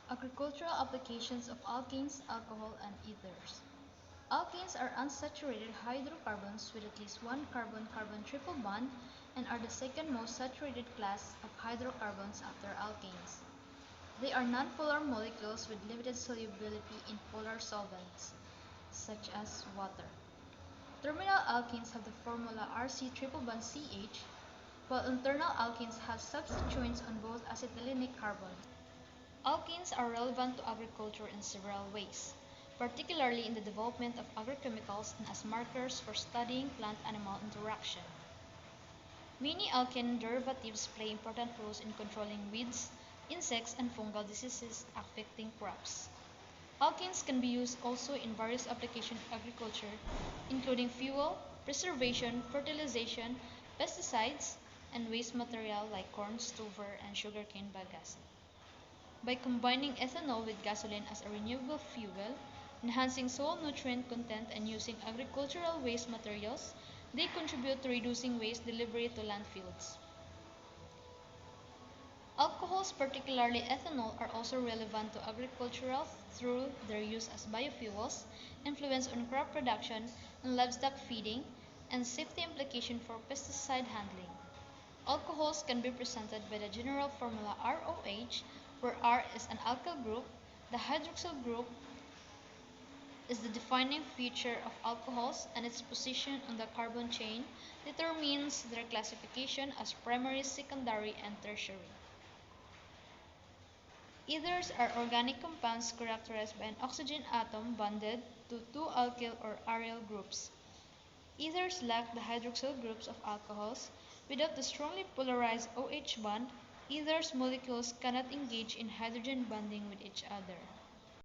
Agricultural applications of alkanes, alcohol, and ethers. Alkanes are unsaturated hydrocarbons with at least one carbon-carbon triple bond and are the second most saturated class of hydrocarbons after alkanes. They are nonpolar molecules with limited solubility in polar solvents, such as water. Terminal alkenes have the formula RC triple bond CH, while internal alkenes have substituents on both acetylenic carbons. Alkenes are relevant to agriculture in several ways, particularly in the development of agrochemicals and as markers for studying plant-animal interaction. Many alkene derivatives play important roles in controlling weeds, insects, and fungal diseases affecting crops. Alkenes can be used also in various applications of agriculture, including fuel, preservation, fertilization, pesticides, and waste material like corn, stover, and sugarcane bagasse. By combining ethanol with gasoline as a renewable fuel, enhancing soil nutrient content, and using agricultural waste materials, they contribute to reducing waste delivery to landfills. Alcohols, particularly ethanol, are also relevant to agricultural through their use as biofuels, influence on crop production and livestock feeding, and safety implication for pesticide handling. Alcohols can be presented by the general formula ROH, where R is an alkyl group. The hydroxyl group is the defining feature of alcohols, and its position on the carbon chain determines their classification as primary, secondary, and tertiary. Ethers are organic compounds characterized by an oxygen atom bonded to two alkyl or aryl groups. Ethers lack the hydroxyl groups of alcohols. Without the strongly polarized OH bond, ethers molecules cannot engage in hydrogen bonding with each other.